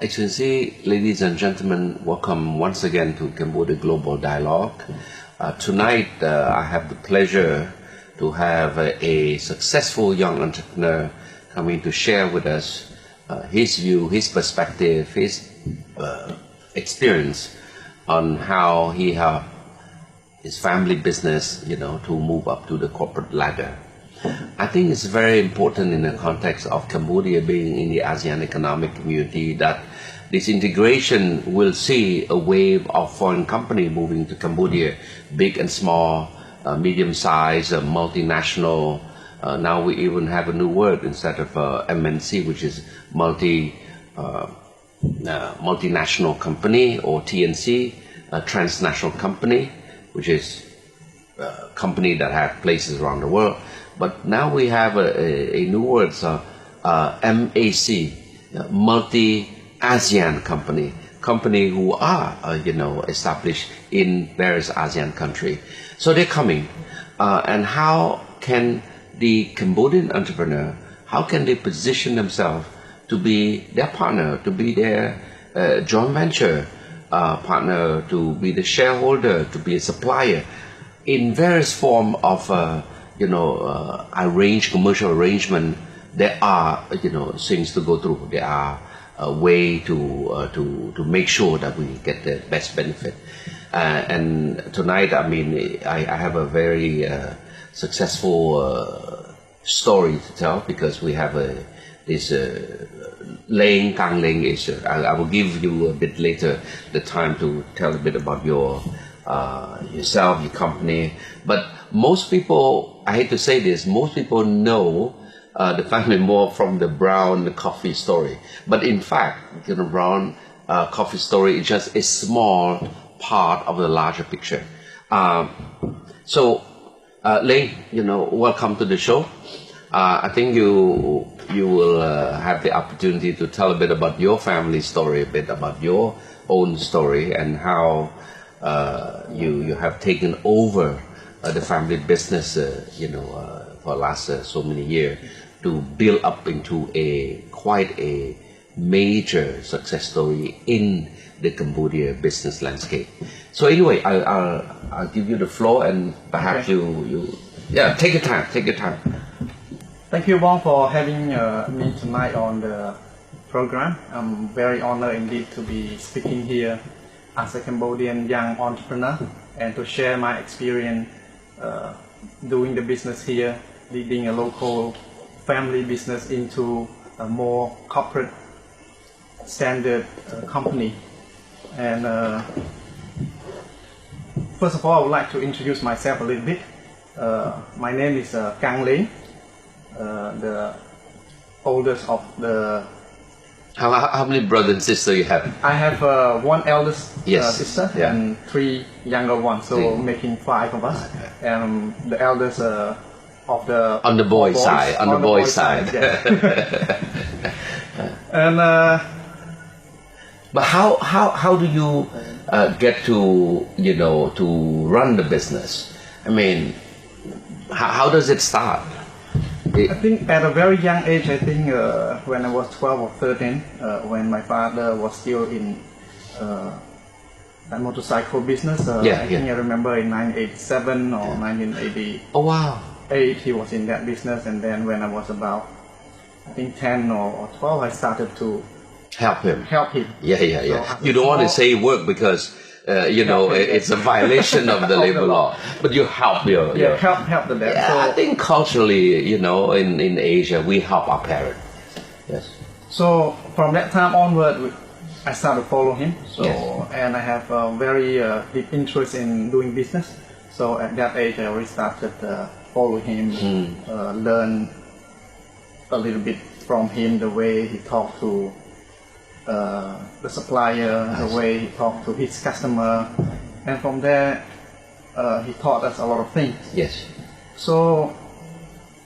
Excellency, ladies and gentlemen, welcome once again to Cambodia Global Dialogue. Tonight, I have the pleasure to have a successful young entrepreneur coming to share with us his view, his perspective, his experience on how he helped his family business, to move up to the corporate ladder. I think it's very important in the context of Cambodia being in the ASEAN Economic Community that this integration will see a wave of foreign companies moving to Cambodia, big and small, medium-sized, multinational. Now we even have a new word instead of MNC, which is multinational company, or TNC, a transnational company, which is a company that have places around the world. But now we have a new word, MAC, multi-ASEAN company who are, established in various ASEAN countries. So they're coming. And how can the Cambodian entrepreneur, how can they position themselves to be their partner, to be their joint venture partner, to be the shareholder, to be a supplier in various form of commercial arrangement? There are things to go through. There are a way to make sure that we get the best benefit. And tonight, I have a very successful story to tell, because we have this Leng Kang Leng issue. I will give you a bit later the time to tell a bit about yourself, your company. But most people, I hate to say this, most people know the family more from the brown coffee story. But in fact, brown coffee story is just a small part of the larger picture. So, Leng, welcome to the show. I think you will have the opportunity to tell a bit about your family story, a bit about your own story, and how you have taken over the family business, for the last so many years, to build up into quite a major success story in the Cambodia business landscape. So anyway, I'll give you the floor, and perhaps you take your time. Thank you, Wong, for having me tonight on the program. I'm very honored indeed to be speaking here as a Cambodian young entrepreneur and to share my experience doing the business here, leading a local family business into a more corporate standard company. And first of all, I would like to introduce myself a little bit. My name is Kang Leng, the oldest of the... How many brothers and sisters you have? I have one eldest sister and three younger ones, so making 5 of us. And the eldest of the... On the boy side. On the boy side. Yes. And... but how do you get to to run the business? I mean, how does it start? I think at a very young age, when I was 12 or 13, when my father was still in a motorcycle business, I think I remember in 1987 or 1988. Oh wow! He was in that business, and then when I was about, 10 or 12, I started to help him. Yeah. So you don't want to say work because it's a violation of the labor law. But you help help the dad. Yeah, so, I think culturally, in Asia, we help our parents. Yes. So from that time onward, I started to follow him. And I have a very deep interest in doing business. So at that age, I already started follow him, learn a little bit from him, the way he talked to the supplier, the way he talked to his customer, and from there he taught us a lot of things. Yes. So,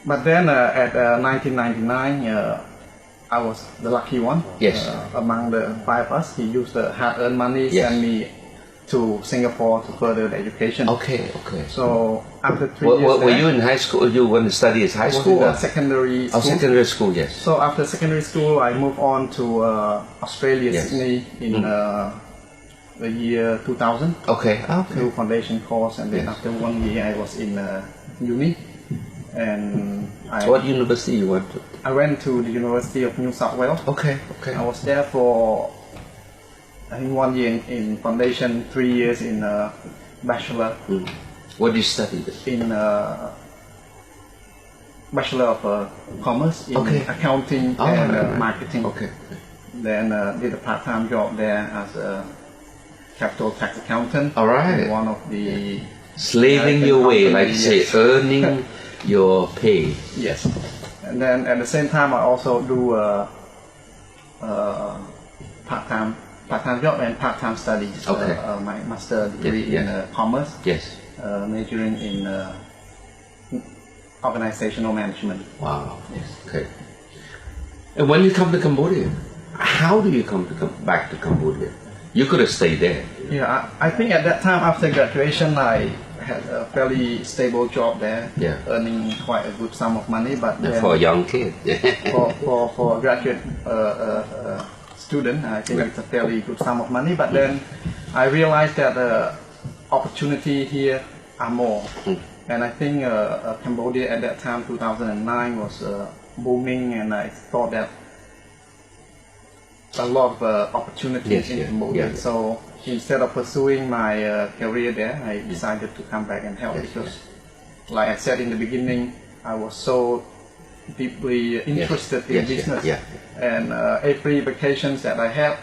but then at 1999, I was the lucky one. Yes. Among the 5 of us, he used the hard-earned money, send me to Singapore to further the education. Okay. So after 3 years Were there, you in high school? You went to study at high I was school? in or? secondary school. Oh, secondary school, yes. So after secondary school, I moved on to Australia, Yes. Sydney in the year 2000. Okay. Do foundation course, and then Yes. after 1 year I was in uni, and What university you went to? I went to the University of New South Wales. Okay. I was there for I think 1 year in foundation, 3 years in bachelor What did you study there? in Bachelor of Commerce in Okay. accounting Oh, and right. marketing. Okay. Then did a part-time job there as a capital tax accountant. All right. In one of the Slaving American your way, company, like say, yes. earning your pay. Yes, and then at the same time I also do part-time job and part-time studies. Okay. My master degree Yes, in yes. commerce, Yes. majoring in organizational management. Wow. Yes. Okay. And when you come to Cambodia, how do you come back to Cambodia? You could have stayed there. Yeah, I think at that time after graduation I had a fairly stable job there, Yeah. earning quite a good sum of money. But then For a young kid. for a graduate student, I think it's a fairly good sum of money. But then I realized that the opportunity here are more, and I think Cambodia at that time, 2009, was booming, and I thought that a lot of opportunities Yes, in yeah, Cambodia. yeah. So instead of pursuing my career there, I decided to come back and help Yes, because, like I said in the beginning, I was so deeply interested in Yes, yeah, business, yeah. and every vacations that I had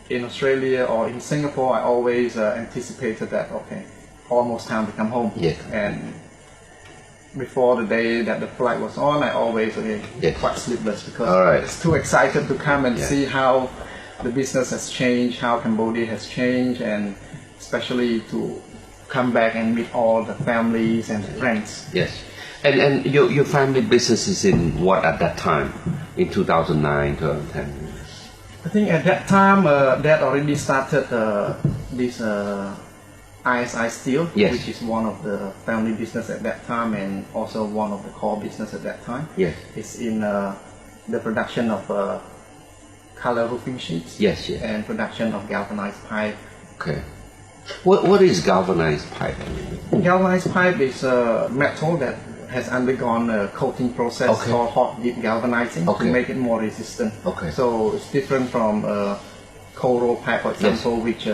in Australia or in Singapore, I always anticipated that almost time to come home. Yeah. And before the day that the flight was on, I always Yes. quite sleepless because All right. I was too excited to come and Yeah. see how the business has changed, how Cambodia has changed, and especially to come back and meet all the families and friends. Yes. And your family business is in what at that time? In 2009, 2010? I think at that time, Dad already started this ISI Steel, Yes. which is one of the family business at that time and also one of the core business at that time. Yes. It's in the production of color roofing sheets Yes, yes. and production of galvanized pipe. Okay. What is galvanized pipe? Galvanized pipe is metal that has undergone a coating process Okay. called hot dip galvanizing Okay. to make it more resistant. Okay. So it's different from cold roll pipe, for example, which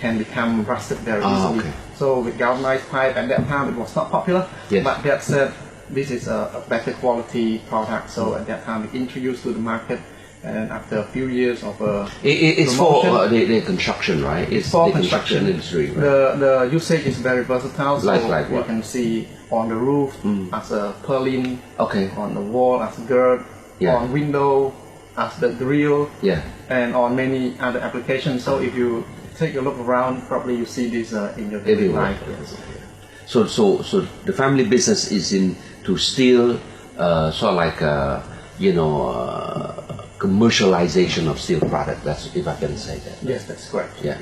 can become rusted very easily. Okay. So with galvanized pipe at that time it was not popular, Yes. but that said, this is a better quality product. So at that time we introduced to the market, and after a few years of It's promotion, for the construction, right? It's for the construction industry, right? The usage is very versatile. So Like you what? can see on the roof as a purlin, Okay. on the wall as a gird, Yeah. on window as the grill, Yeah. and on many other applications. So if you take a look around, probably you see this in your daily Everywhere. life. Yes. So the family business is in to steel, sort of like commercialization of steel product. That's if I can say that. Yes, that's correct. Yeah.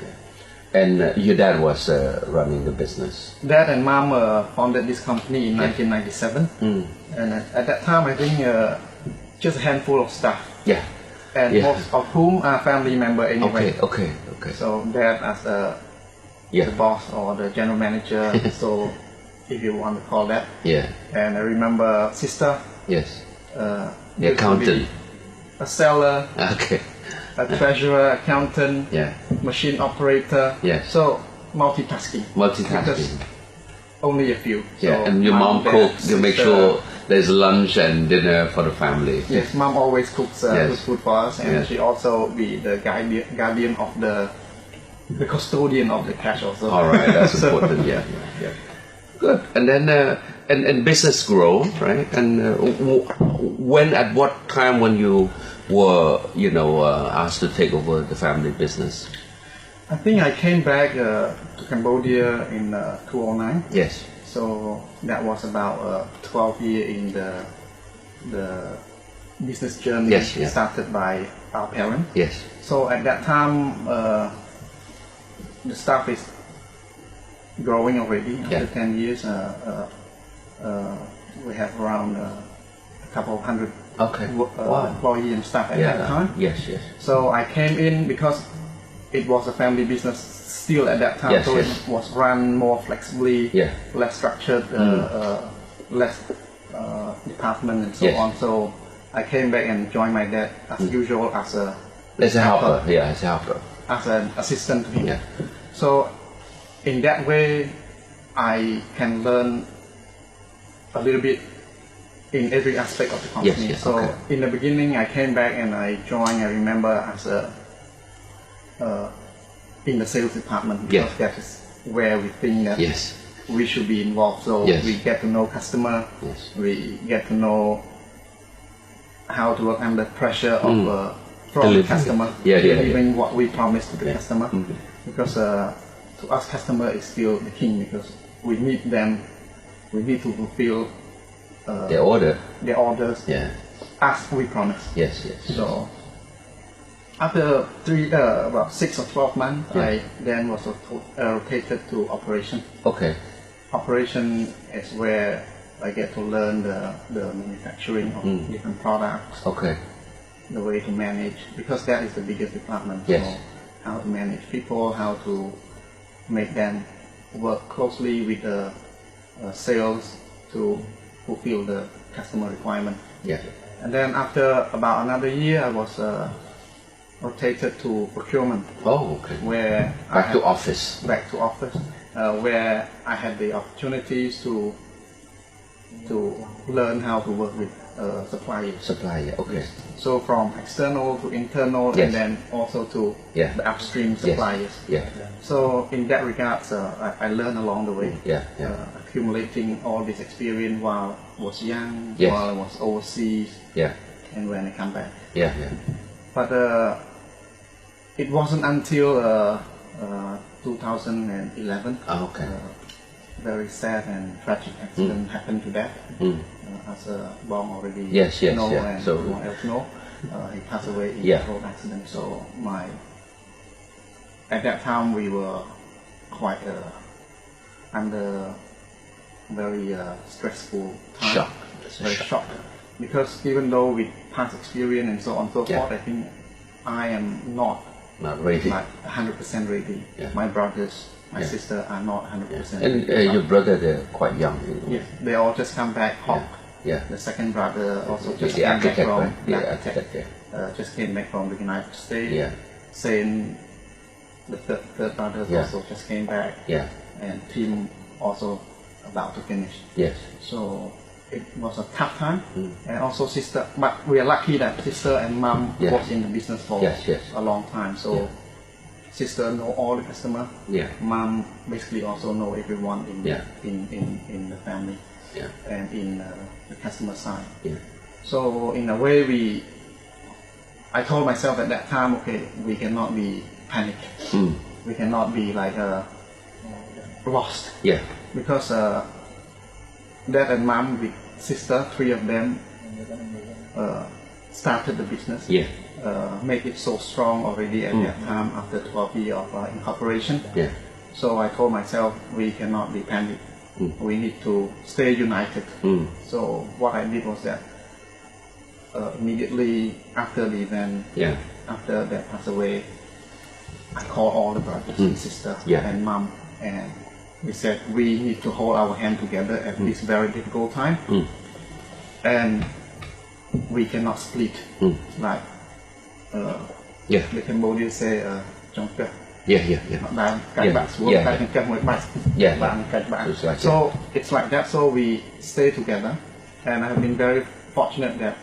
And your dad was running the business. Dad and Mom founded this company in 1997, and at that time I think just a handful of staff, Yeah. and Yeah. most of whom are family member anyway. Okay. So Dad as the boss or the general manager, so if you want to call that. Yeah. And I remember sister, Yes. used The to accountant. be a seller, Okay. a treasurer, accountant, Yeah. machine operator. Yes. So multitasking. Multitasking. Because only a few. Yeah. So And your mom Dad, cooks. You make sister- sure there's lunch and dinner for the family. Yes, Mom always cooks Yes. good food for us, and Yes. she also be the guardian of the custodian of the cash also. All right. That's So- important. Yeah. Yeah. Good. And then and business grow, right? And when at what time when you were asked to take over the family business? I think I came back to Cambodia in 2009. Yes. So that was about 12 years in the business journey Yes, yeah. started by our parents. Yes. So at that time, the staff is growing already. After Yeah. 10 years, we have around a couple of hundred Okay. Wow. employees and staff at Yeah. that time. Yes. Yes. So I came in because it was a family business still at that time, Yes, so yes. it was run more flexibly, Yeah. less structured, less department and so Yes. on. So I came back and joined my dad as usual as a As a helper. Yeah. As a helper. as an assistant to him. Yeah. So in that way, I can learn a little bit in every aspect of the company. Yes, So okay. in the beginning, I came back and I joined. I remember as a in the sales department because Yeah. that is where we think that Yes. we should be involved. So Yes. we get to know customer. Yes. We get to know how to work under pressure of from the Delivery. customer, Yeah, yeah, delivering what we promised to the Yeah. customer. Because to us, customer is still the king because we need them. We need to fulfill The order. their orders Yeah. as we promised. Yes. Yes. So after about 6 or 12 months, Yeah. I then was rotated to operation. Okay. Operation is where I get to learn the manufacturing of different products, Okay. the way to manage, because that is the biggest department. Yes. So how to manage people, how to make them work closely with the sales to fulfill the customer requirement. Yeah. And then after about another year, I was rotated to procurement, Oh, okay. where Back to office. back to office, where I had the opportunities to learn how to work with suppliers. Supplier. Okay. So from external to internal, Yes. and then also to Yeah. the upstream suppliers. Yeah. So in that regard, I learned along the way, Yeah. Yeah. accumulating all this experience while I was young, Yes. while I was overseas, Yeah. and when I come back. Yeah. Yeah. But it wasn't until 2011, Ah, okay. very sad and tragic accident happened to Dad. As Bong already Yes, yes, know yeah. and So- everyone else know, he passed away in Yeah. a road accident. So at that time we were quite under very stressful time. Shock. It's a Very shock. shocked because even though with past experience and so on and so Yeah. forth, I think I am not Not ready. like 100% ready. Yeah. My brothers, my Yeah. sister are not 100% And ready. your brother, they're quite young. Yes, they all just come back home. Yeah. The second brother also just The came back architect, from right? the The architect. architect. Yeah. Just came back from the United States. Yeah. Same, the third brother Yeah. also just came back, Yeah. and Tim also about to finish. Yes. So it was a tough time, and also sister. But we are lucky that sister and mom Yeah. was in the business for Yes, yes. a long time. So Yeah. sister know all the customer. Yeah. Mom basically also know everyone in Yeah. in the family Yeah. and in the customer side. Yeah. So in a way, I told myself at that time, okay, we cannot be panicked. We cannot be like lost Yeah. because dad and mom with sister, three of them started the business. Yeah. Make it so strong already at that time after 12 years of incorporation. Yeah. So I told myself we cannot be panicked. We need to stay united. So what I did was that immediately after the event, Yeah. after Dad passed away, I called all the brothers and sisters Yeah. and mom, and we said we need to hold our hand together at this very difficult time, and we cannot split like Yeah. the Cambodians say, trong cơ. Yeah. Yeah. Yeah. Bạn cắt Yeah. bạn xuống, Yeah. bạn cắt một bạn, Yeah. bạn cắt bạn. It's like So it's like that. So we stay together, and I have been very fortunate that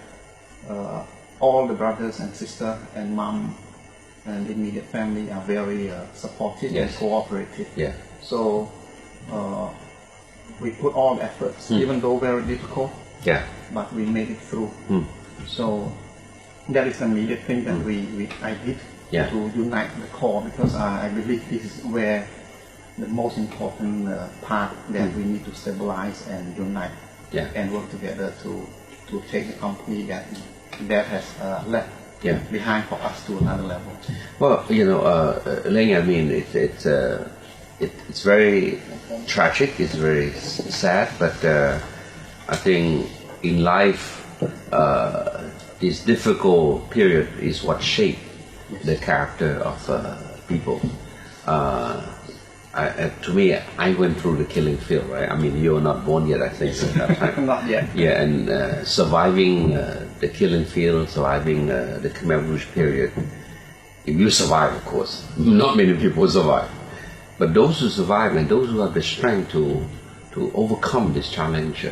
all the brothers and sister and mom and immediate family are very supportive and Yes. cooperative. Yeah. So we put all the efforts, even though very difficult, Yeah. but we made it through. So that is the immediate thing that I did Yeah. to unite the core, because I believe this is where the most important part that we need to stabilize and unite Yeah. and work together to take the company that has left Yeah. behind for us to another level. Well, Ling, I mean, it's it's very tragic. It's very sad, but I think in life, this difficult period is what shaped the character of people. To me, I went through the killing field, right? I mean, you're not born yet, I think, at that time. Not yet. Yeah, and surviving the killing field, surviving the Khmer Rouge period. If you survive, of course, not many people survive. But those who survive and those who have the strength to overcome this challenge,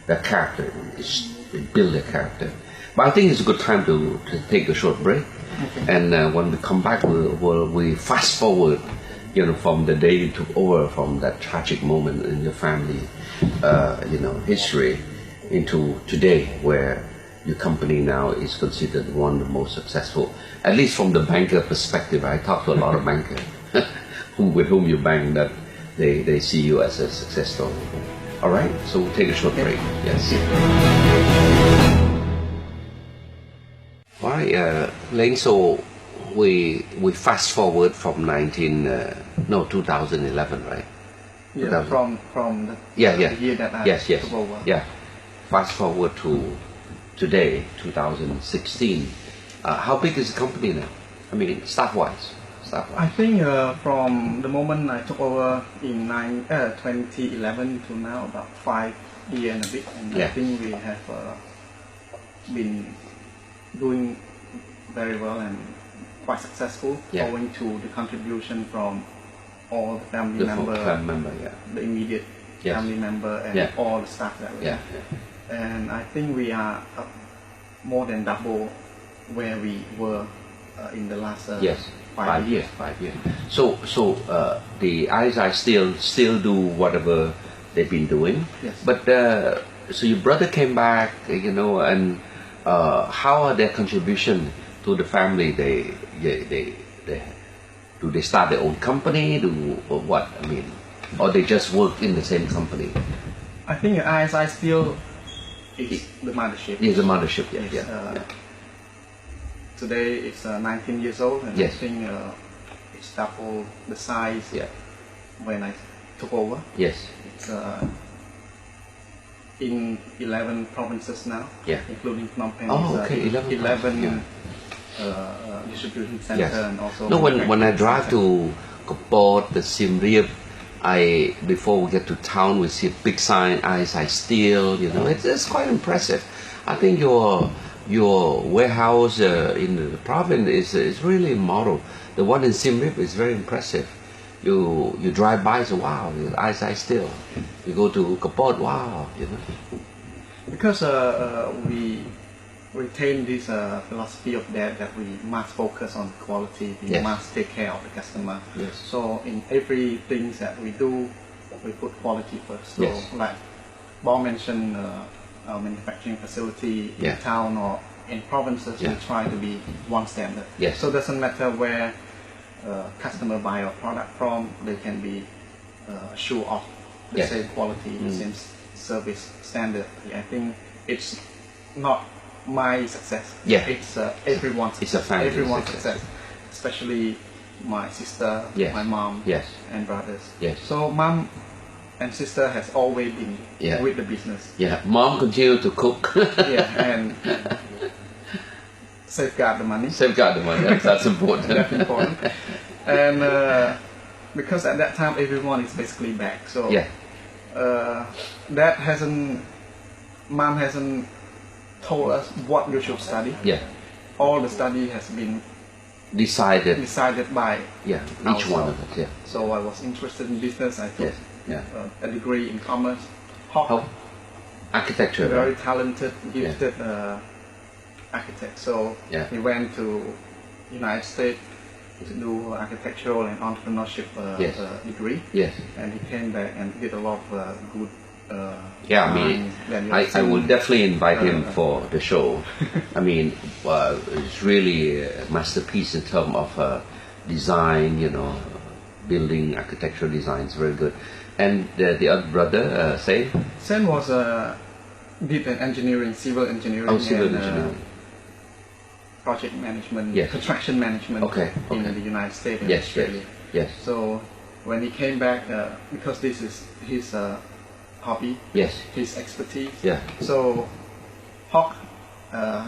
their character, they build their character. But I think it's a good time to take a short break. Okay. And when we come back, we fast forward, from the day you took over, from that tragic moment in your family, history, into today, where your company now is considered one of the most successful, at least from the banker perspective. I talk to a lot of bankers with whom you bank, that they see you as a success story. All right, so we'll take a short break. Yes. All right, Leng, so we fast forward from 2011, right? Yeah, 2000. from the the year that I took over. Yeah, fast forward to today, 2016. How big is the company now? I mean, staff-wise. I think from the moment I took over in 2011 to now, about 5 years and a bit, and I think we have been doing very well and quite successful, owing to the contribution from all the family members, the immediate family member, and all the staff that we have. And I think we are up more than double where we were in the last 5 years. 5 years. So the ISI still do whatever they've been doing. Yes. But so your brother came back, and how are their contribution to the family? Do they start their own company? Or what? I mean, or they just work in the same company? I think ISI still is the mothership. Is the mothership? Yes. Today it's 19 years old, and I think it's double the size when I took over. Yes. It's in 11 provinces now, including Phnom Penh. Oh, okay, 11 distribution center, and also. No, when I drive to Kapot, the Siem Reap, before we get to town, we see a big sign, ISI Steel. It's quite impressive. I think your warehouse in the province is really a model. The one in Siem Reap is very impressive. You drive by, so wow, ISI Steel. You go to Kapot, wow, Because we retain this philosophy of that we must focus on quality, we must take care of the customer. Yes. So in everything that we do, we put quality first. So like Bob mentioned, our manufacturing facility in town or in provinces, we try to be one standard. Yes. So it doesn't matter where customer buy our product from, they can be sure of the same quality, the same service standard. I think it's not my success. It's everyone's success. It's a family success. Especially my sister, my mom, and brothers. So mom and sister has always been with the business. Mom continue to cook. And safeguard the money. That's important. That's important. And because at that time everyone is basically back, so mom hasn't told us what you should study. All the study has been decided by each one of us. So I was interested in business. I took a degree in commerce. Architecture. Very talented, gifted architect. So he went to United States to do architectural and entrepreneurship degree. And he came back and did a lot of good. I will definitely invite him for the show. I mean, it's really a masterpiece in terms of design, building, architectural design is very good. And the other brother, Sen was did an engineering, civil engineering, and project management, construction management in the United States and Australia. So when he came back, because this is his hobby, Yes. his expertise. Yeah. So Hawk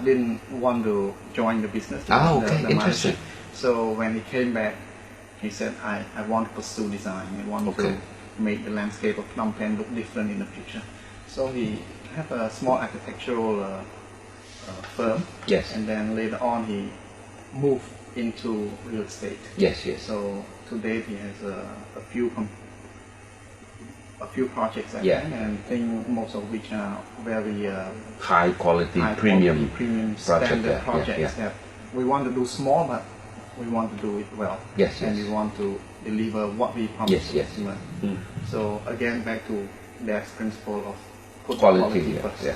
didn't want to join the business. Ah, the- okay, the interesting. manager. So when he came back, he said, I want to pursue design. I want Okay. to make the landscape of Phnom Penh look different in the future. So he had a small architectural firm. Yes. And then later on he moved into real estate. Yes, yes. So to date he has a few projects I Yeah. think, and I think most of which are very High quality, high premium. quality, premium project, standard yeah, projects yeah. that we want to do small, but we want to do it well. Yes, and yes. we want to deliver what we promise Yes, to yes. customer. Mm. So again, back to Dad's principle of put Quality, quality yeah, first. yeah.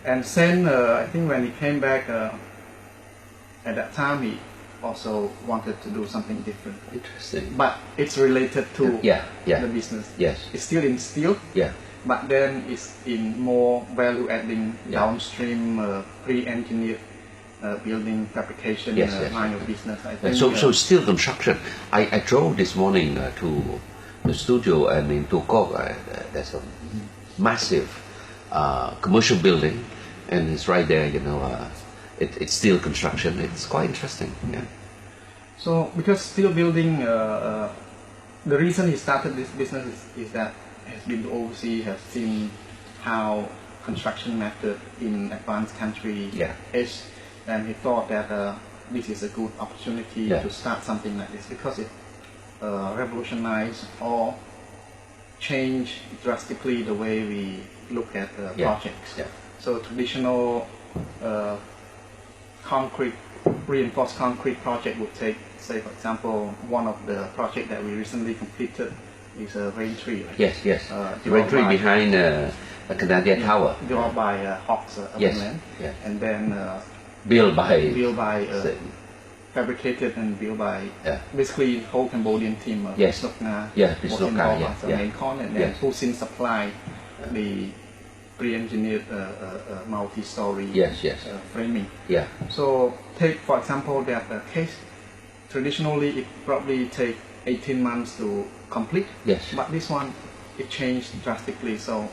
And Sen, I think when he came back, at that time he also wanted to do something different. Interesting. But it's related to Yeah, yeah. the business. Yes. It's still in steel, Yeah. but then it's in more value adding Yeah. downstream pre-engineered building fabrication Yes, yes. line of business. I Yeah, think. so steel construction. I drove this morning to the studio, and in Tukok there's a massive commercial building, and it's right there. It's steel construction. It's quite interesting. Yeah. So because steel building, the reason he started this business is that he has been overseas, has seen how construction method in advanced country Yeah. is, and he thought that this is a good opportunity Yeah. to start something like this because it revolutionized or change drastically the way we look at Yeah. projects. Yeah. So traditional reinforced concrete project would take, say for example, one of the project that we recently completed is a rain tree. Right? Yes, yes. Developed Directly by- behind a Canadian tower. Developed by Hawks Yes, Land, yeah. and then Built by. built by Say- fabricated and built by Yeah. basically whole Cambodian team. Yes. Bisnokna Yeah, was Bisnokna, involved yeah, as a yeah. main con, and then Yes. Pusin supplied the pre-engineered multi-story Yes, yes. framing. Yeah. So take for example that case. Traditionally, it probably take 18 months to complete. Yes. But this one, it changed drastically. So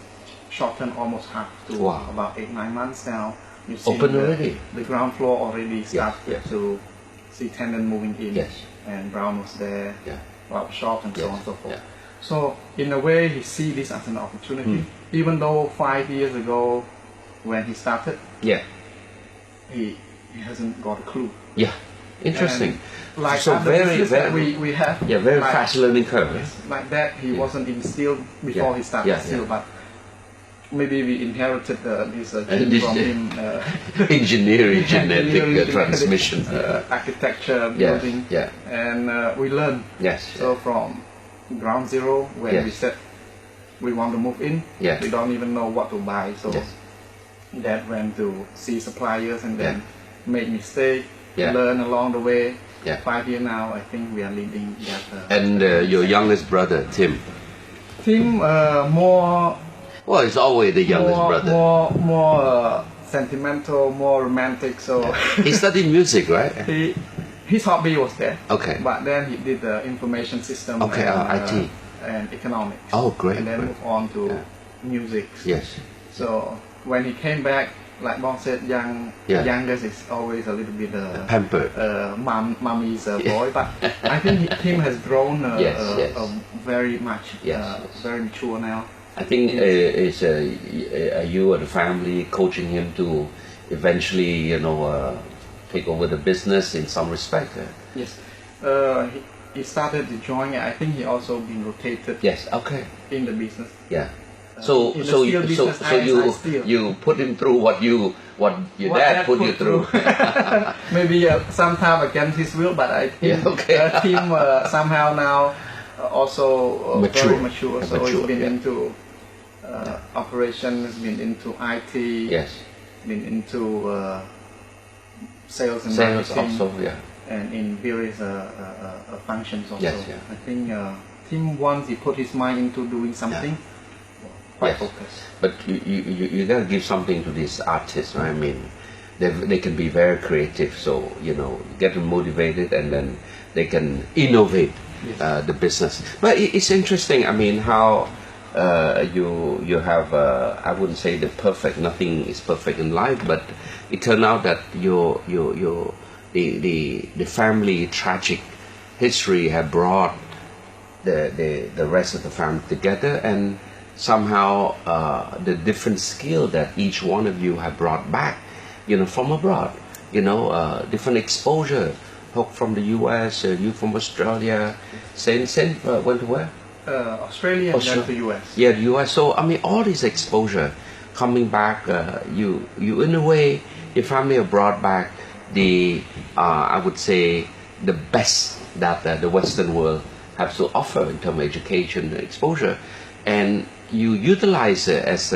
shortened almost half to Wow. about 8-9 months now. You see Open already? The ground floor already started yes. to see tenant moving in. Yes. And Brown was there. Yeah. Rob shop and so Yes, on and so forth. yeah. So in a way, he see this as an opportunity. Even though 5 years ago, when he started, Yeah. he hasn't got a clue. Yeah. Interesting. And like So other very, business that very. we have. Yeah, very like, fast learning curve. Like that, he Yeah. wasn't in steel before Yeah, he started yeah, steel, yeah. but maybe we inherited this And gene this- from him. Engineering, genetic Engineering, transmission. architecture, Yeah, building, yeah. and we learn. Yes. So from ground zero, when we Yes. said we want to move in, Yeah. we don't even know what to buy. So Yes. that went to see suppliers and then Yeah. make mistake, Yeah. learn along the way. Yeah. 5 years now, I think we are leading that. And your youngest brother, Tim. Tim, more Well, it's always the youngest brother. more sentimental, more romantic. So He studied music, right? his hobby was there. Okay. But then he did the information system. Okay, and, IT. And economics. Oh, great, And then great. moved on to Yeah. music. Yes. So when he came back, like Bob said, Yeah. youngest is always a little bit Pampered. mommy's boy. But I think Tim has grown Yes, yes. very much. Yes, yes. Very mature now. I think it's you or the family coaching him to eventually, take over the business in some respect. Yes. He started to join. I think he also been rotated Yes. Okay. in the business. Yeah. So in the so steel you business, so I steel. you put him through what your What dad put you through. Maybe sometime against his will, but I think Yeah, okay. Tim somehow now also Mature. very mature. So Mature, he's been yeah. into operations, been into IT, Yes. been into sales and Sales marketing, also. Yeah. and in various functions also. Yes, yeah. I think Tim, once he put his mind into doing something, quite Yes. focused. But you gotta give something to these artists, right? I mean, they can be very creative, so you get them motivated, and then they can innovate the business. But it's interesting. I mean, how you have I wouldn't say the perfect. Nothing is perfect in life, but it turned out that the family tragic history have brought the rest of the family together, and somehow the different skill that each one of you have brought back, from abroad, different exposure. Hope from the U.S., you from Australia, Sen went to where? Australia and then the U.S. Yeah, the U.S. So I mean, all this exposure coming back, you in a way, your family have brought back the I would say the best that the Western world has to offer in terms of education and exposure, and you utilize it as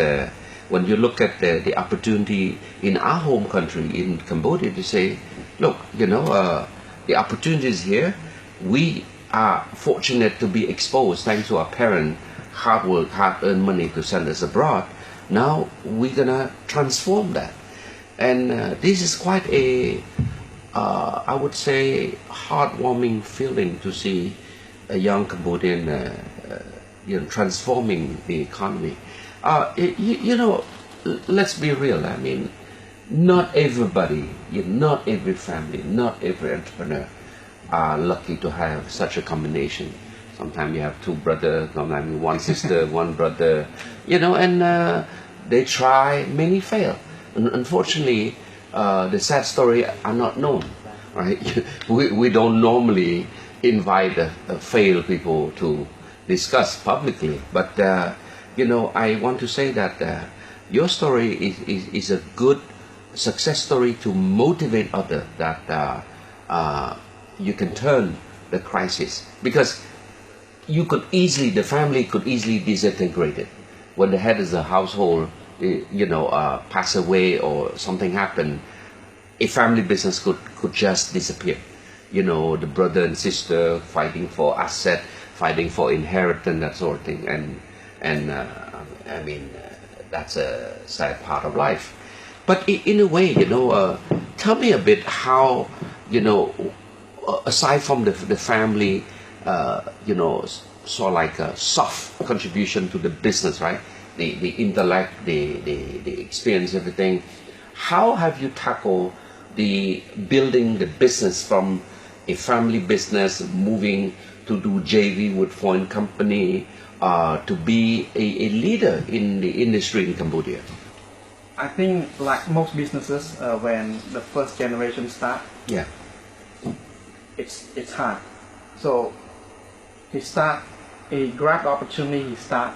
when you look at the opportunity in our home country in Cambodia to say, look, the opportunity is here. We are fortunate to be exposed thanks to our parents, hard work, hard earned money to send us abroad. Now we're gonna transform that, and this is quite a I would say heartwarming feeling to see a young Cambodian transforming the economy. Let's be real. I mean, not everybody, not every family, not every entrepreneur are lucky to have such a combination. Sometimes you have two brothers, sometimes one sister, one brother, and they try, many fail. Unfortunately, the sad story are not known, right? we don't normally invite failed people to discuss publicly, but I want to say that your story is a good success story to motivate others that you can turn the crisis, because the family could easily disintegrate it when the head of the household pass away or something happen. A family business could just disappear. The brother and sister fighting for asset, fighting for inheritance, that sort of thing, and I mean that's a sad part of life. But in a way, tell me a bit how, aside from the family, sort of like a soft contribution to the business, right? The intellect, the experience, everything. How have you tackled the building the business from a family business, moving to do JV with foreign company, to be a leader in the industry in Cambodia? I think like most businesses, when the first generation start, yeah, it's hard. So he grabbed the opportunity, he start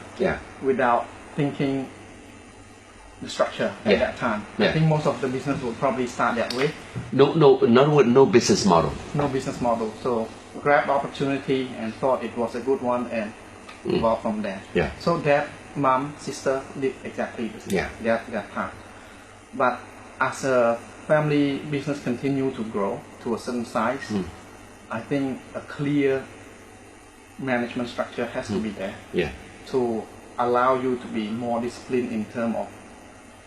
without thinking the structure at that time. I think most of the business would probably start that way. No business model. No business model. So grab opportunity and thought it was a good one and evolved from there. Yeah. So that mom, sister did exactly the same. That part. But as a family business continue to grow to a certain size, I think a clear management structure has to be there to allow you to be more disciplined in terms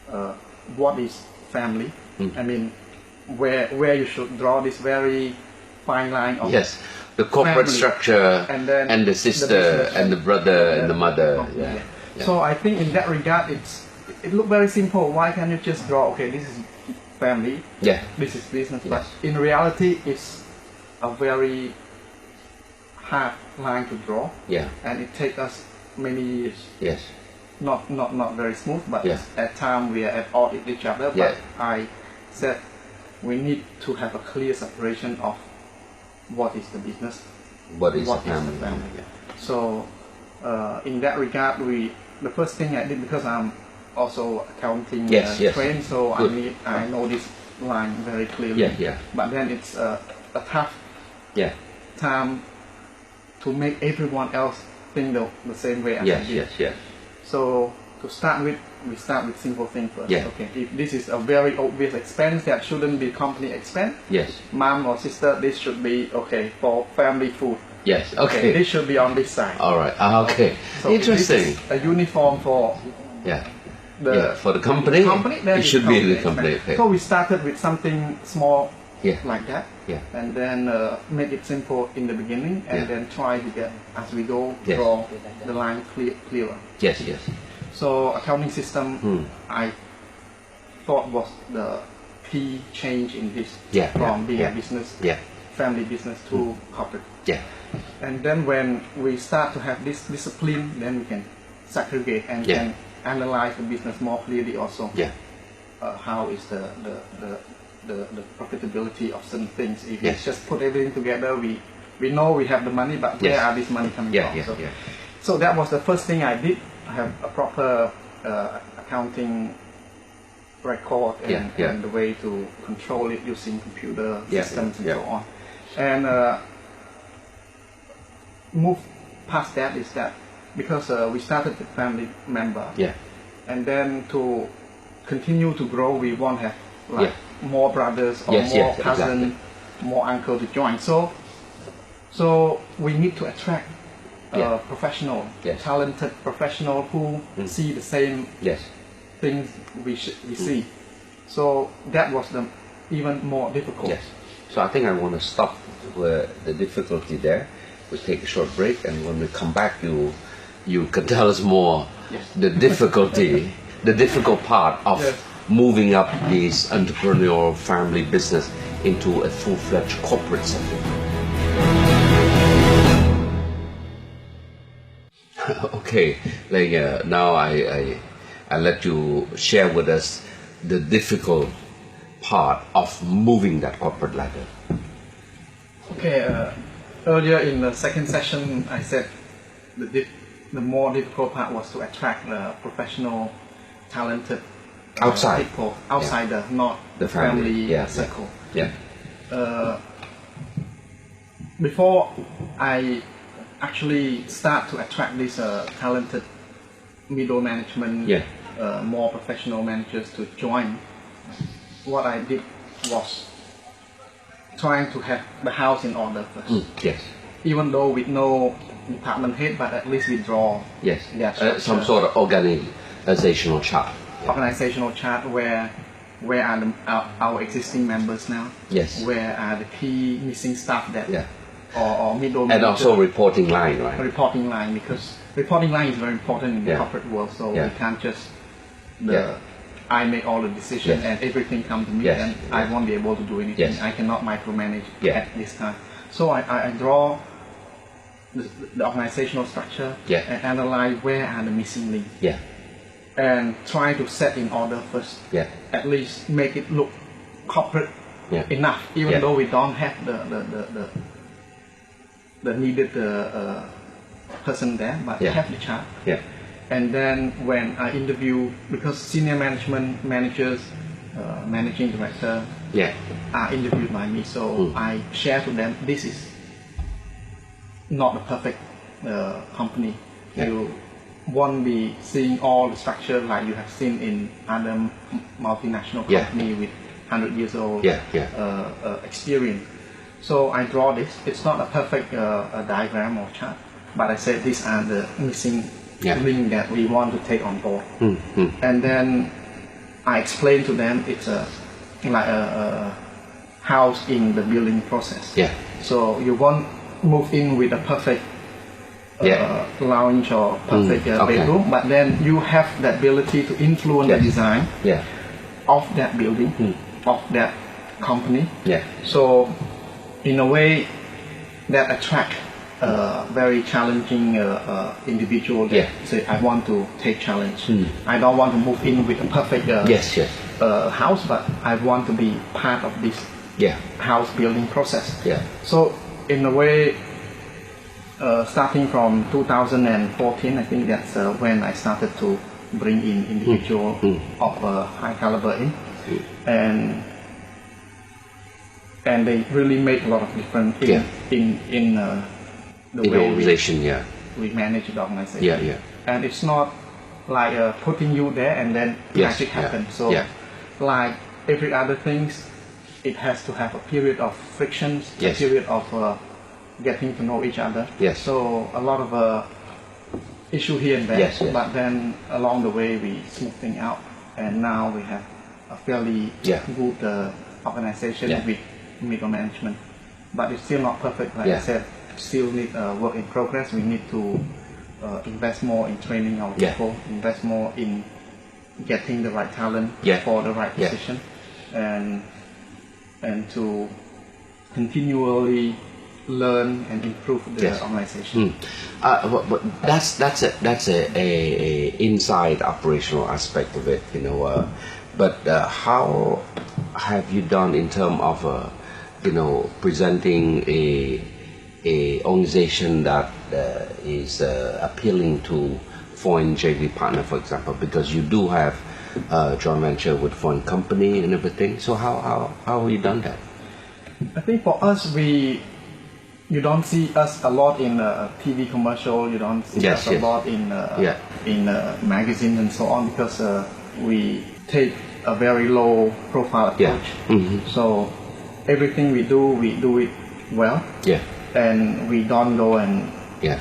of what is family. I mean, where you should draw this very fine line of the corporate family, structure and the sister and the brother and the mother. So I think in that regard, it looked very simple. Why can't you just draw? Okay, this is family. This is business. But in reality, it's a very hard line to draw. And it takes us many years. Not very smooth, but at times we are at odds with each other. But I said we need to have a clear separation of what is the business, what is the family. So in that regard, the first thing I did, because I'm also accounting trained, so I know this line very clearly. But then it's a tough time to make everyone else think the same way as I did. So to start with, we start with simple things first. Okay, if this is a very obvious expense that shouldn't be company expense, mom or sister, this should be for family food. Okay, this should be on this side. All right. Okay. So interesting. If this is a uniform for for the company. Then it should be the company. So we started with something small Yeah. like that. Yeah. And then make it simple in the beginning, and then try to get, as we go, Yes. draw the line clearer. Yes, yes. So accounting system, I thought was the key change in this, Yeah, from yeah, being yeah. a business, Yeah. family business to corporate. Yeah. And then when we start to have this discipline, then we can segregate and Yeah. can analyze the business more clearly also. Yeah. How is the profitability of certain things. If Yes. we just put everything together, we know we have the money, but where Yes. are this money coming Yeah, from? yeah, So, yeah. so that was the first thing I did. I have a proper accounting record and, Yeah, yeah. and the way to control it using computer Yeah, systems yeah, and so on. And move past that is that because we started with family member, Yeah. and then to continue to grow, we want to have like Yeah. more brothers or Yes, more yes, cousin, exactly. more uncle to join. So we need to attract Yeah. professional, Yes. talented professional who see the same Yes. things we see. So that was the even more difficult. Yes. So I think I want to stop the difficulty there. We take a short break, and when we come back, you can tell us more Yes. the difficulty, the difficult part of Yes. moving up this entrepreneurial family business into a full-fledged corporate setting. Okay, like now I let you share with us the difficult part of moving that corporate ladder. Okay, earlier in the second session, I said the more difficult part was to attract professional, talented Outside. people, outsider, not The family, yeah, circle. Yeah. Before I actually start to attract this talented middle management, Yeah. More professional managers to join, what I did was trying to have the house in order first. Yes. Even though with no department head, but at least we draw Yes. that Some structure. sort of organizational chart. Organizational chart where are our existing members now? Yes. Where are the key missing staff that Yeah. or middle And manager, also reporting line, right? reporting line, because reporting line is very important in the Yeah. corporate world. So Yeah. we can't just Yeah. I make all the decisions Yes. and everything comes to me, Yes. and I Yes. won't be able to do anything. Yes. I cannot micromanage Yeah. at this time. So I draw the organizational structure Yeah. and analyze where are the missing links Yeah. and try to set in order first. Yeah. At least make it look corporate Yeah. enough, even Yeah. though we don't have the needed person there, but Yeah. have the chart. Yeah. And then when I interview, because senior management, managers, managing director Yeah. are interviewed by me, so I share to them, this is not a perfect company. Yeah. You won't be seeing all the structure like you have seen in other multinational Yeah. company with 100 years old Yeah, yeah. experience. So I draw this. It's not a perfect diagram or chart, but I said these are the missing Yeah. link that we want to take on board. Mm. And then I explain to them it's like a house in the building process. Yeah. So you won't move in with a perfect Yeah. lounge or perfect okay. bedroom, but then you have the ability to influence the Yes. design Yeah. of that building, of that company. Yeah. So in a way that attract very challenging individual that Yeah. say I want to take challenge. I don't want to move in with a perfect Yes. Yes. house, but I want to be part of this Yeah. house building process. Yeah. So in a way, starting from 2014, I think that's when I started to bring in individual of high caliber in, and they really make a lot of difference in Yeah. in the In the way organization, yeah. we manage the organization. Yeah, yeah. And it's not like putting you there and then Yes, magic yeah, happens. So yeah. like every other things, it has to have a period of frictions, Yes. a period of getting to know each other. Yes. So a lot of issue here and there, Yes, yes. but then along the way we smooth things out, and now we have a fairly Yeah. good organization Yeah. with middle management, but it's still not perfect. Like Yeah. I said, still need work in progress. We need to invest more in training our Yeah. people, invest more in getting the right talent Yeah. for the right Yeah. position, and to continually learn and improve the Yes. organization. But that's a inside operational aspect of it, you know. But how have you done in terms of presenting a organization that is appealing to foreign JV partner, for example, because you do have joint venture with foreign company and everything. So how have you done that? I think for us, you don't see us a lot in TV commercial. You don't see Yes, us a yes. lot in magazines and so on, because we take a very low profile approach. Yeah. Mm-hmm. So everything we do it well, Yeah. and we don't go and Yeah.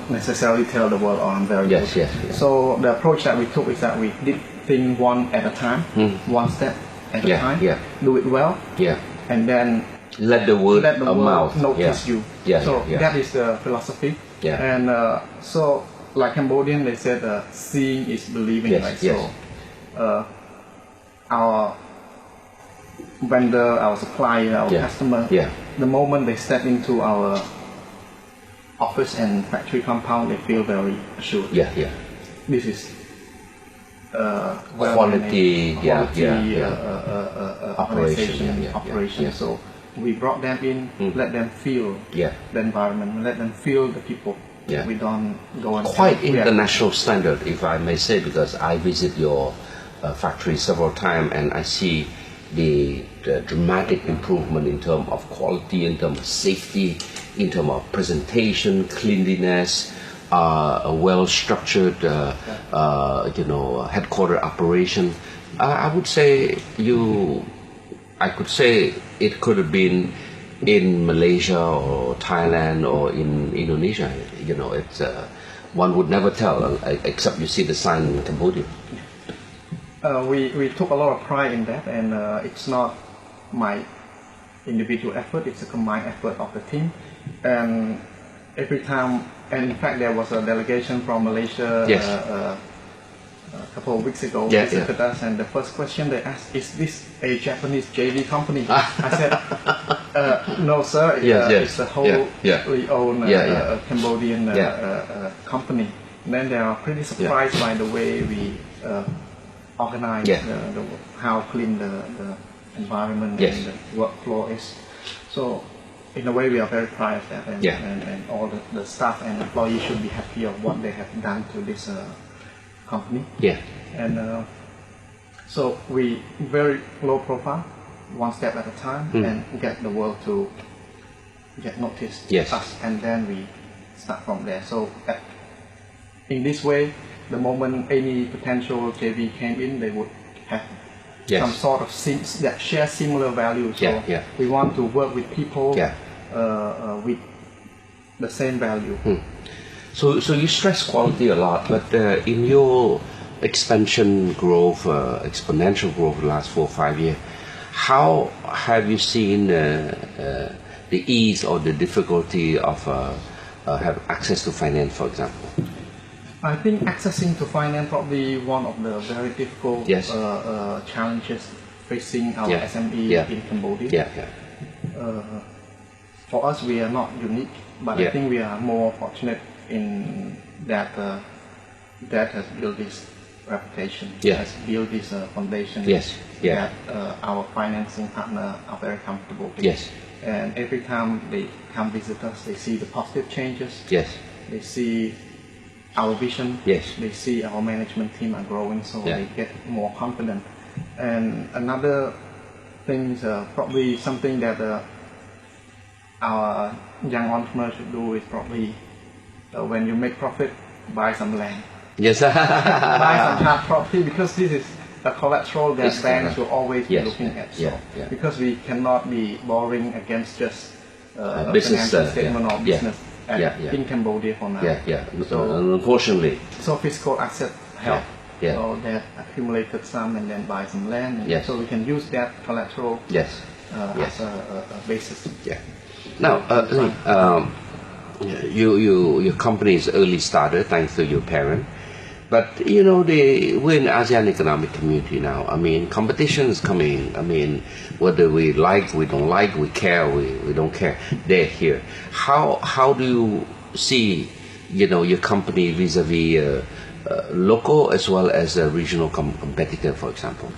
necessarily tell the world, oh, I'm very Yes, good. yes, yes. So the approach that we took is that we did things one at a time, one step at a Yeah, time, yeah. do it well, Yeah. and then Let the word let the world mouth notice you. Yeah, So yeah. that is the philosophy. Yeah. And so, like Cambodian, they said, seeing is believing, Yes, right? yes. So, our vendor, our supplier, our Yeah. customer, Yeah. the moment they step into our office and factory compound, they feel very assured. Yeah, yeah. This is Quality, yeah, quality yeah, yeah. organization, Yeah, yeah, operation. yeah. So we brought them in, let them feel Yeah. the environment, let them feel the people. Yeah. We don't go and Quite we are- international standard, if I may say, because I visit your factory several times and I see the dramatic improvement in terms of quality, in terms of safety, in terms of presentation, cleanliness, a well-structured, headquarter operation. I would say I could say it could have been in Malaysia or Thailand or in Indonesia. You know, it's one would never tell except you see the sign in Cambodia. we took a lot of pride in that, and it's not my individual effort, it's a combined effort of the team. And every time, and in fact there was a delegation from Malaysia Yes. A couple of weeks ago, Yeah, visited us, and the first question they asked, is this a Japanese JV company? I said, no sir, Yes, yes. it's a wholly Yeah, yeah. owned Yeah. Cambodian Yeah. company. And then they are pretty surprised by the way we organize Yeah. how clean the environment Yes. and the workflow is. So in a way we are very proud of that, and, Yeah. and all the staff and employees should be happy of what they have done to this company. Yeah. And so we very low profile, one step at a time, and get the world to get noticed Yes. us, and then we start from there. So in this way, the moment any potential JV came in, they would have Yes. some sort of that share similar values. So Yeah, yeah. we want to work with people Yeah. with the same value. So you stress quality a lot, but in your expansion growth, exponential growth the last 4 or 5 years, how have you seen the ease or the difficulty of have access to finance, for example? I think accessing to finance probably one of the very difficult Yes. challenges facing our Yeah. SME Yeah. in Cambodia. Yeah, yeah. For us, we are not unique, but Yeah. I think we are more fortunate in that that has built this reputation, Yeah. has built this foundation. Yes. Yeah. That our financing partner are very comfortable with. Yes. And every time they come visit us, they see the positive changes. Yes. They see our vision. Yes. They see our management team are growing, so Yeah. they get more confident. And another thing is probably something that our young entrepreneurs should do is probably when you make profit, buy some land, Yes. buy some hard property, because this is a collateral that It's banks correct. will always Yes. be looking at. So Yeah, yeah. because we cannot be borrowing against just a business, financial statement yeah. or Yeah. business in Cambodia for now. Yeah, yeah. So, Unfortunately. so fiscal asset help. Yeah, yeah. So they have accumulated some and then buy some land. And Yes. So we can use that collateral Yes. as a basis. Yeah. Now, your company is early started thanks to your parent, but we're in ASEAN economic community now. I mean, competition is coming. I mean, whether we like, we don't like, we care, we don't care, they're here. How do you see, your company vis-a-vis local as well as a regional competitor, for example?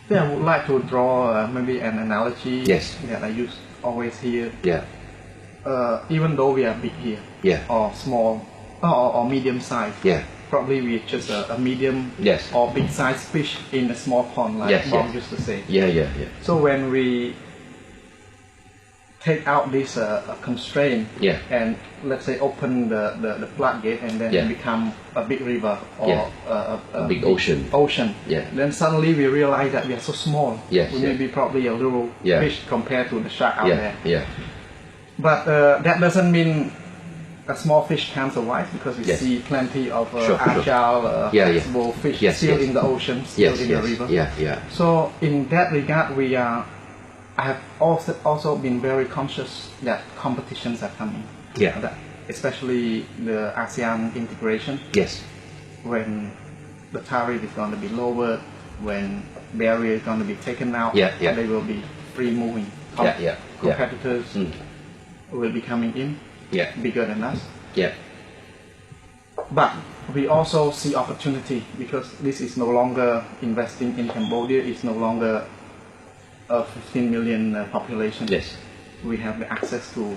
Yeah, I would like to draw maybe an analogy that I use always here. Yeah. Even though we are big here, or small, or medium size, probably we're just a medium or big size fish in a small pond, like Bob used to say. So when we take out this constraint and let's say open the floodgate and then become a big river or a big ocean, then suddenly we realize that we are so small. We may be probably a little fish compared to the shark out there. But that doesn't mean a small fish can't survive, because we see plenty of agile, flexible fish still in the ocean, still in the river. So in that regard, I have also been very conscious that competitions are coming. Especially the ASEAN integration. When the tariff is going to be lowered, when barrier is going to be taken out, they will be free moving. Competitors will be coming in, bigger than us. But we also see opportunity, because this is no longer investing in Cambodia. It's no longer a 15 million population. We have the access to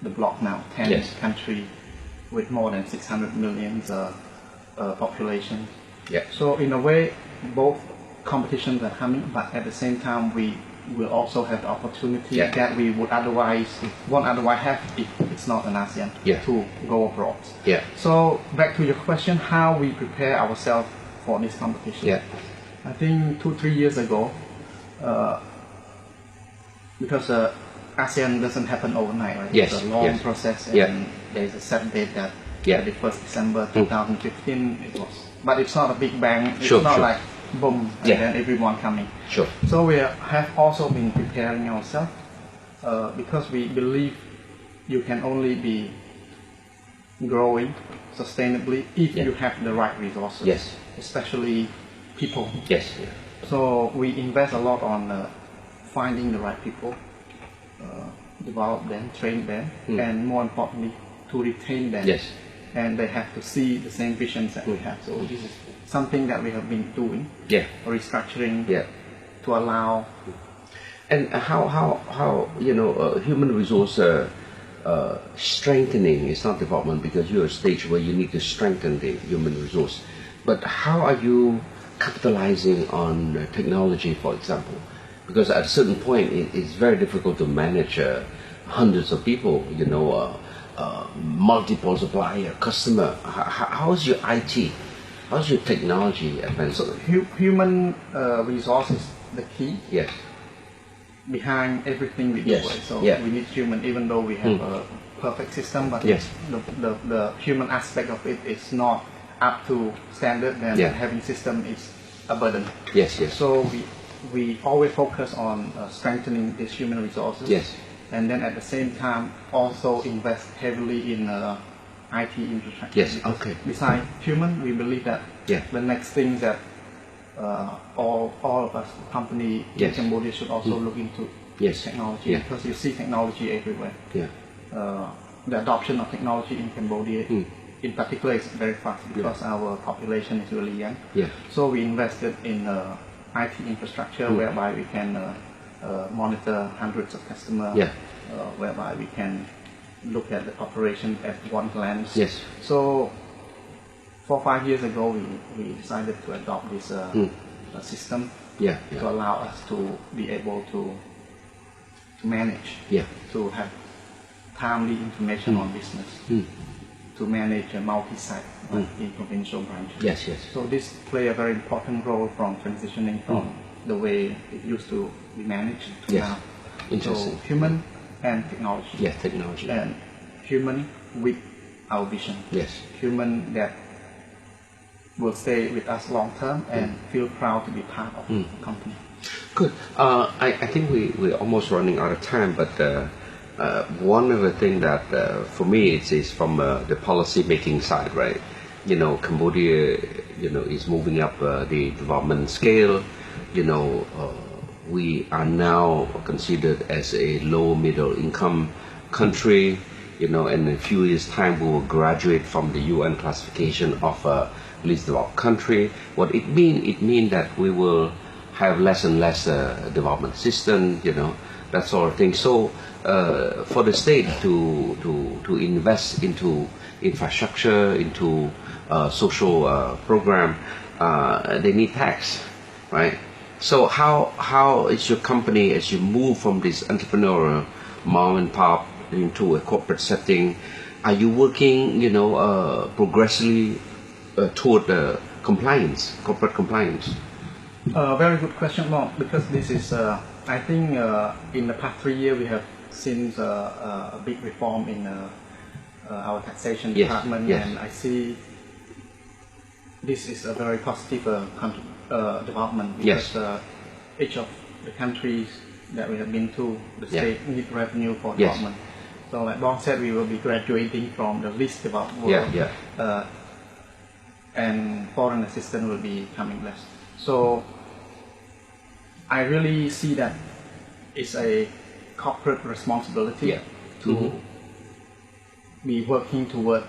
the bloc now, 10 countries with more than 600 million population. So in a way, both competitions are coming, but at the same time, we will also have the opportunity that we won't otherwise have if it's not an ASEAN to go abroad. So back to your question, how we prepare ourselves for this competition. I think 2-3 years ago, because ASEAN doesn't happen overnight, right? It's a long process, and there's a set date that 31st December 2015 it was. But it's not a big bang. It's not like boom and then everyone coming. So we have also been preparing ourselves because we believe you can only be growing sustainably if you have the right resources, especially people. So we invest a lot on finding the right people, develop them, train them, and more importantly, to retain them. And they have to see the same visions that we have. So this is something that we have been doing, restructuring to allow. And how human resource strengthening is not development, because you're a stage where you need to strengthen the human resource. But how are you capitalizing on technology, for example? Because at a certain point, it's very difficult to manage hundreds of people, multiple supplier, customer. How's your IT? How's your technology advanced? So human resource is the key behind everything we do. So we need human, even though we have a perfect system, but the human aspect of it is not up to standard, then having system is a burden. So we always focus on strengthening these human resources. And then at the same time also invest heavily in IT infrastructure. Besides human, we believe that the next thing that all of us, company in Cambodia, should also look into technology, because you see technology everywhere. The adoption of technology in Cambodia in particular is very fast, because our population is really young. So we invested in IT infrastructure whereby we can monitor hundreds of customers, whereby we can look at the operation at one glance. So 4 or 5 years ago, we decided to adopt this system to allow us to be able to manage, to have timely information on business, to manage a multi-site in provincial branches. So this play a very important role from transitioning from the way it used to be managed to now. So human and technology. Technology. And human with our vision. Human that will stay with us long term and feel proud to be part of the company. Good. I think we're almost running out of time, but one of the things that for me it is from the policy making side, right? You know, Cambodia, you know, is moving up the development scale. You know, we are now considered as a low middle income country. You know, and in a few years' time we will graduate from the UN classification of least developed country. What it means that we will have less and less development assistance, you know, that sort of thing. So for the state to invest into infrastructure, into social program, they need tax, right? So how is your company, as you move from this entrepreneurial mom and pop into a corporate setting, are you working, you know, progressively toward compliance, corporate compliance? Very good question, Mark, because this is, I think in the past 3 years we have seen a big reform in our taxation department, and I see this is a very positive development because each of the countries that we have been to, the state need revenue for development. So like Bong said, we will be graduating from the least developed world, and foreign assistance will be coming less. So I really see that it's a corporate responsibility to be working toward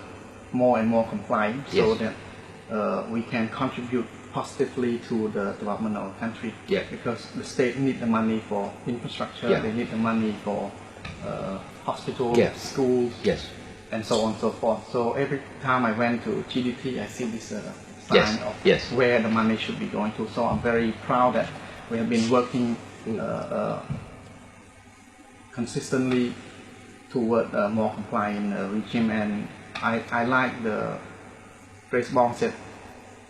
more and more compliance so that we can contribute positively to the development of the country. Because the state need the money for infrastructure, they need the money for hospitals, schools, and so on and so forth. So every time I went to GDP, I see this sign of where the money should be going to. So I'm very proud that we have been working consistently toward a more compliant regime, and I like the Grace Bong said,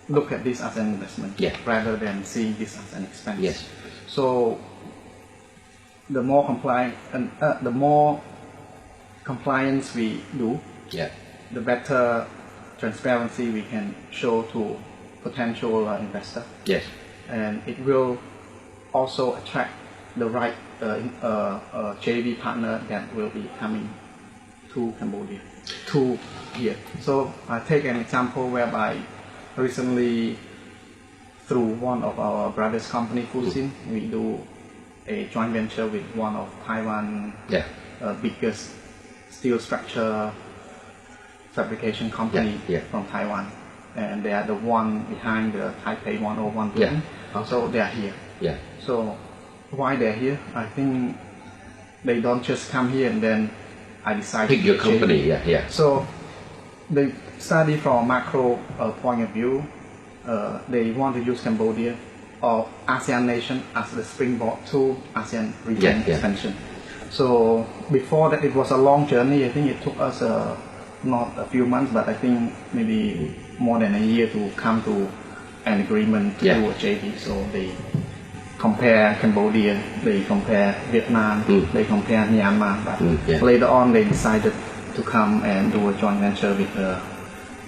look at this as an investment rather than seeing this as an expense. So the more compliant and the more compliance we do, the better transparency we can show to potential investor. And it will also attract the right JV partner that will be coming to Cambodia, to here. So I take an example whereby recently through one of our brothers company, Fusin, we do a joint venture with one of Taiwan biggest steel structure fabrication company from Taiwan, and they are the one behind the Taipei 101 building. So they are here. So why they're here? I think they don't just come here and then I decide pick to your company. So they study from macro point of view. They want to use Cambodia or ASEAN nation as the springboard to ASEAN region expansion. So before that, it was a long journey. I think it took us not a few months, but I think maybe more than a year to come to an agreement to do a JV. So they compare Cambodia, they compare Vietnam, they compare Myanmar, but later on they decided to come and do a joint venture with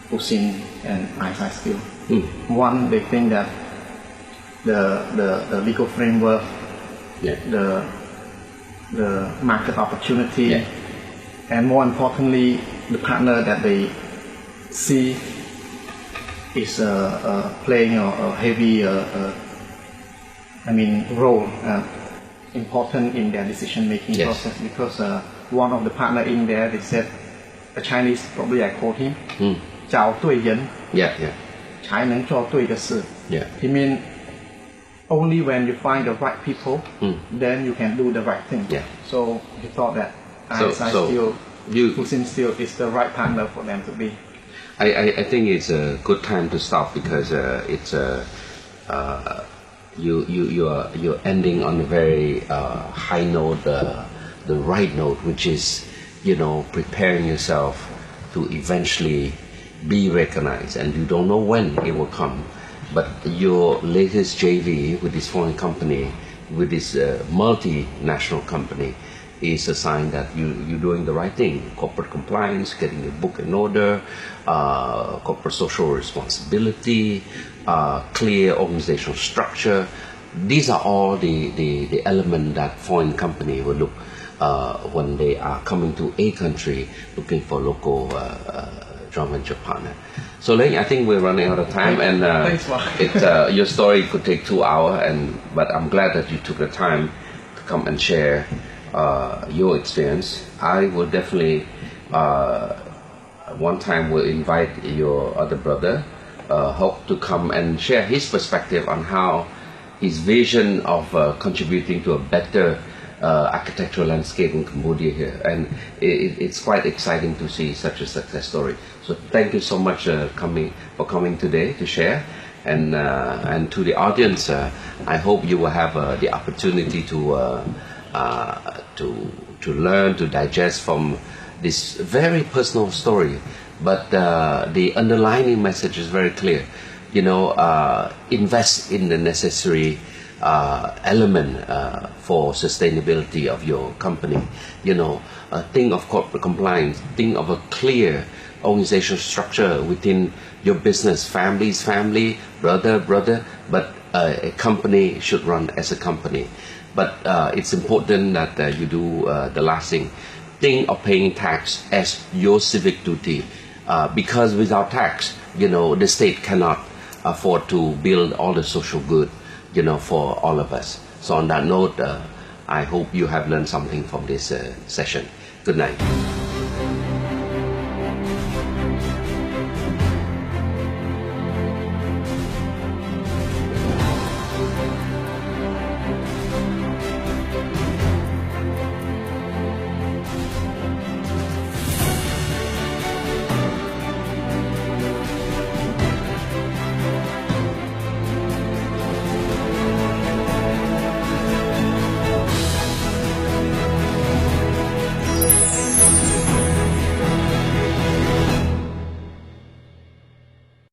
Fusin and Eyesight Steel. One, they think that the legal framework, the market opportunity, and more importantly, the partner that they see is playing a heavy role, important in their decision-making process, because one of the partner in there, they said, a Chinese, probably I quote him, 找对人 才能做对的事. He mean only when you find the right people, then you can do the right thing. So he thought that Fusin Steel is the right partner for them to be. I think it's a good time to stop because it's you're ending on a very high note, the right note, which is, you know, preparing yourself to eventually be recognized, and you don't know when it will come. But your latest JV with this foreign company, with this multinational company, is a sign that you're doing the right thing. Corporate compliance, getting your book in order, corporate social responsibility, clear organizational structure. These are all the elements that foreign company will look when they are coming to a country looking for local joint venture partner. So Leng, I think we're running out of time, and Thanks, Mark. your story could take 2 hours, but I'm glad that you took the time to come and share your experience. I will definitely one time will invite your other brother, Hope, to come and share his perspective on how his vision of contributing to a better architectural landscape in Cambodia here, and it's quite exciting to see such a success story. So thank you so much for coming today to share, and to the audience, I hope you will have the opportunity to learn, to digest from this very personal story, but the underlying message is very clear. Invest in the necessary element for sustainability of your company. Think of corporate compliance, think of a clear organizational structure within your business. Family, brother, but a company should run as a company. But it's important that you do the last thing. Think of paying tax as your civic duty, because without tax, the state cannot afford to build all the social good, for all of us. So on that note, I hope you have learned something from this session. Good night.